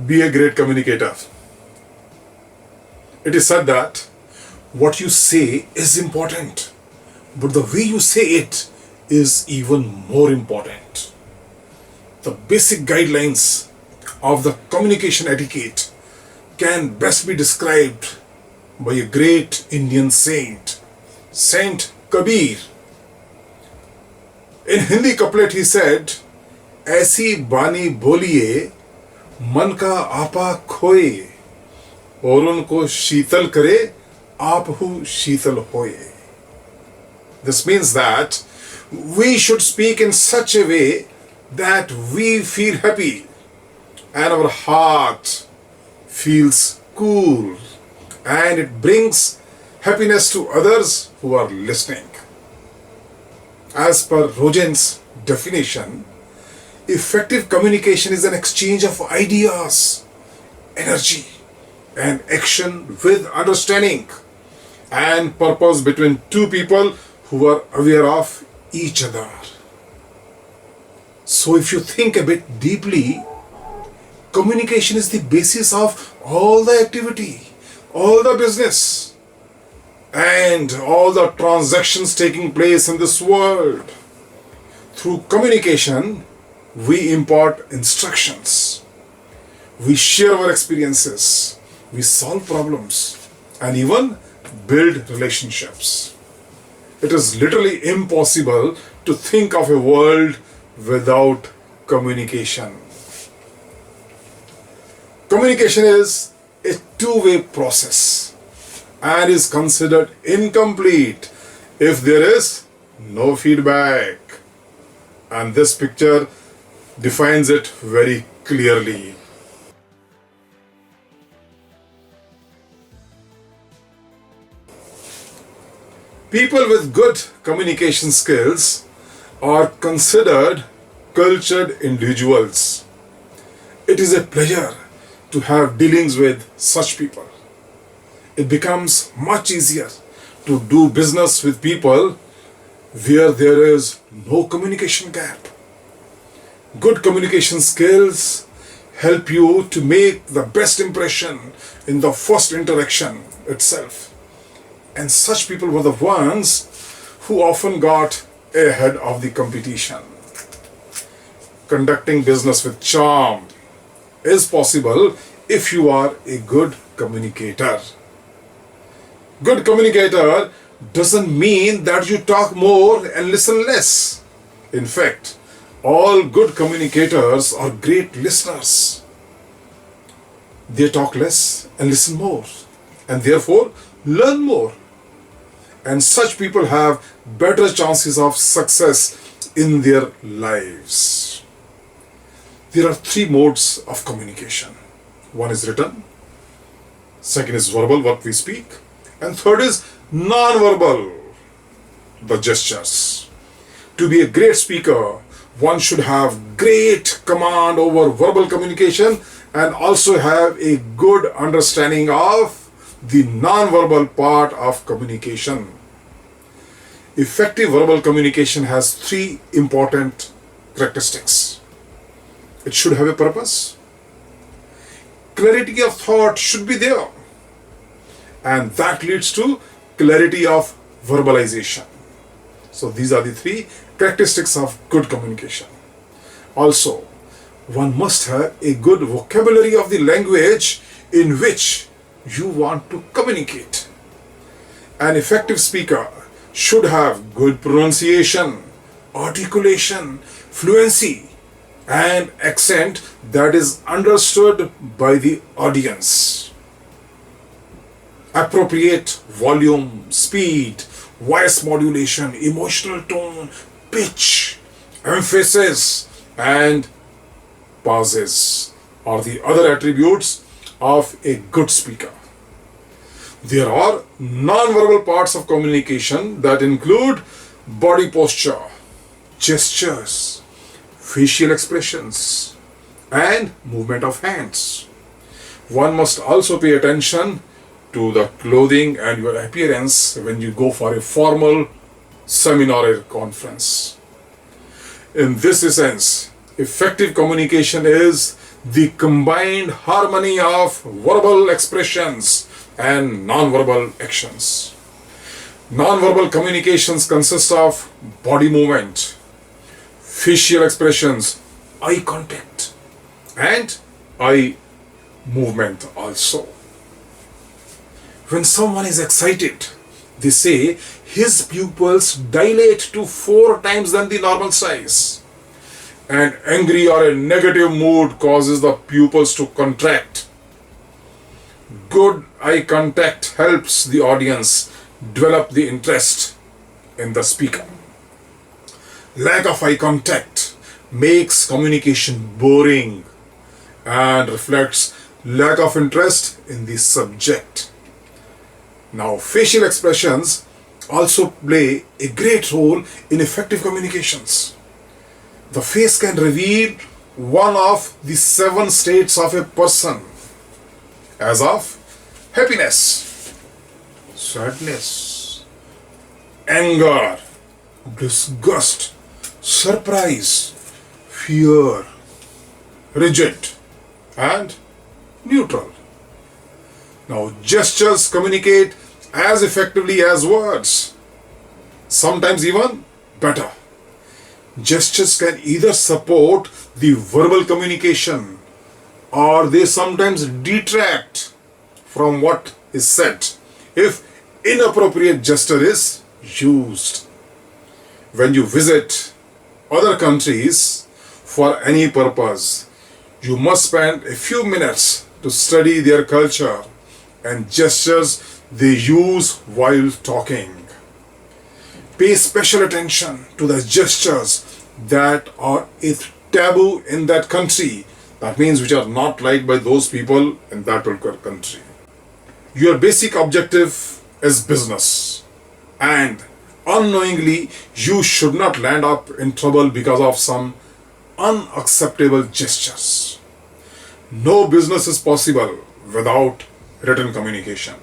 Be a great communicator. It is said that what you say is important, but the way you say it is even more important. The basic guidelines of the communication etiquette can best be described by a great Indian saint, Saint Kabir. In Hindi couplet he said, ऐसी बानी बोलिए मन का आपा खोए और उनको शीतल करे आप हु शीतल होए. This means that we should speak in such a way that we feel happy and our heart feels cool and it brings happiness to others who are listening. As per Rogen's definition, effective communication is an exchange of ideas, energy, and action with understanding and purpose between two people who are aware of each other. So if you think a bit deeply, communication is the basis of all the activity, all the business, and all the transactions taking place in this world. Through communication, we impart instructions, we share our experiences, we solve problems, and even build relationships. It is literally impossible to think of a world without communication. Communication is a two-way process and is considered incomplete if there is no feedback. And this picture defines it very clearly. People with good communication skills are considered cultured individuals. It is a pleasure to have dealings with such people. It becomes much easier to do business with people where there is no communication gap. Good communication skills help you to make the best impression in the first interaction itself. And such people were the ones who often got ahead of the competition. Conducting business with charm is possible if you are a good communicator. Good communicator doesn't mean that you talk more and listen less. In fact, all good communicators are great listeners. They talk less and listen more, and therefore learn more. And such people have better chances of success in their lives. There are three modes of communication. One is written, second is verbal, what we speak, and third is non-verbal, the gestures. To be a great speaker, one should have great command over verbal communication and also have a good understanding of the non-verbal part of communication. Effective verbal communication has three important characteristics. It should have a purpose. Clarity of thought should be there. And that leads to clarity of verbalization. So these are the three characteristics of good communication. Also, one must have a good vocabulary of the language in which you want to communicate. An effective speaker should have good pronunciation, articulation, fluency, and accent that is understood by the audience. Appropriate volume, speed, voice modulation, emotional tone, pitch, emphasis, and pauses are the other attributes of a good speaker. There are non-verbal parts of communication that include body posture, gestures, facial expressions, and movement of hands. One must also pay attention to the clothing and your appearance when you go for a formal seminar or conference. In this sense, effective communication is the combined harmony of verbal expressions and non-verbal actions. Non-verbal communications consist of body movement, facial expressions, eye contact, and eye movement also. When someone is excited, they say his pupils dilate to 4 times than the normal size. An angry or a negative mood causes the pupils to contract. Good eye contact helps the audience develop the interest in the speaker. Lack of eye contact makes communication boring and reflects lack of interest in the subject. Now, facial expressions also play a great role in effective communications. The face can reveal one of the 7 states of a person, as of happiness, sadness, anger, disgust, surprise, fear, rigid, and neutral. Now, gestures communicate as effectively as words, sometimes even better. Gestures can either support the verbal communication or they sometimes detract from what is said if inappropriate gesture is used. When you visit other countries for any purpose, you must spend a few minutes to study their culture and gestures they use while talking. Pay special attention to the gestures that are a taboo in that country. That means which are not liked by those people in that particular country. Your basic objective is business, and unknowingly you should not land up in trouble because of some unacceptable gestures. No business is possible without written communication.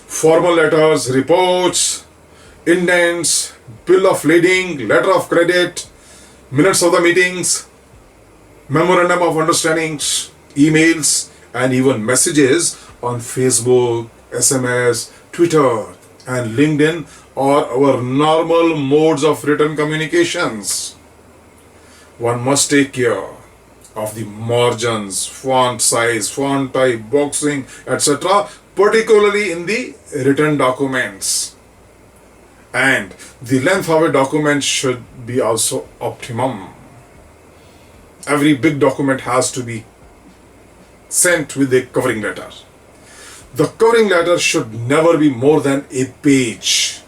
Formal letters, reports, indents, bill of lading, letter of credit, minutes of the meetings, memorandum of understandings, emails, and even messages on Facebook, SMS, Twitter, and LinkedIn are our normal modes of written communications. One must take care of the margins, font size, font type, boxing, etc., particularly in the written documents. And the length of a document should be also optimum. Every big document has to be sent with a covering letter. The covering letter should never be more than a page,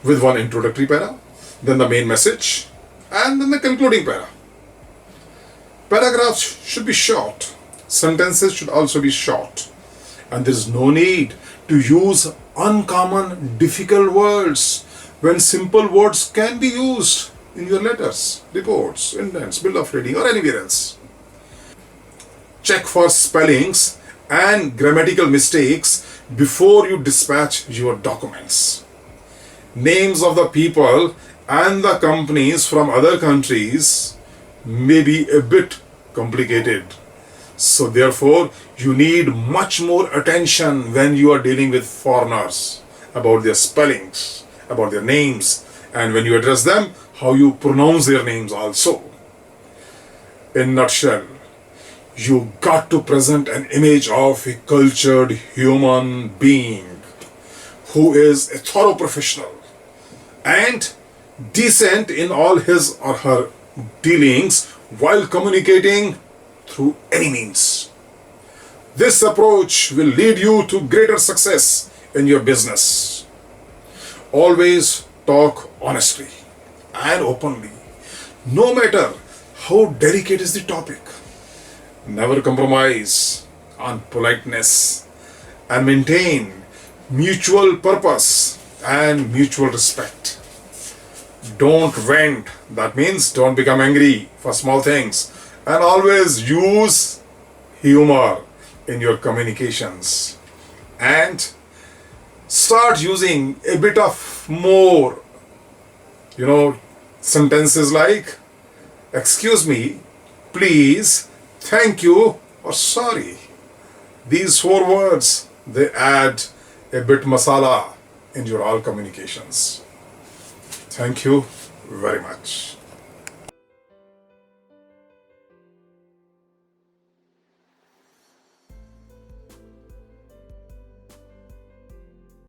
with one introductory para, then the main message, and then the concluding para. Paragraphs should be short. Sentences should also be short. And there is no need to use uncommon, difficult words when simple words can be used in your letters, reports, indents, bill of lading, or anywhere else. Check for spellings and grammatical mistakes before you dispatch your documents. Names of the people and the companies from other countries may be a bit complicated. So therefore, you need much more attention when you are dealing with foreigners about their spellings, about their names, and when you address them, how you pronounce their names also. In a nutshell, you got to present an image of a cultured human being who is a thorough professional and decent in all his or her dealings while communicating through any means. This approach will lead you to greater success in your business. Always talk honestly and openly, no matter how delicate is the topic. Never compromise on politeness and maintain mutual purpose and mutual respect. Don't vent, that means don't become angry for small things, and always use humor in your communications and start using a bit of more, sentences like, excuse me, please, thank you, or sorry. These four words, they add a bit masala in your all communications. Thank you very much.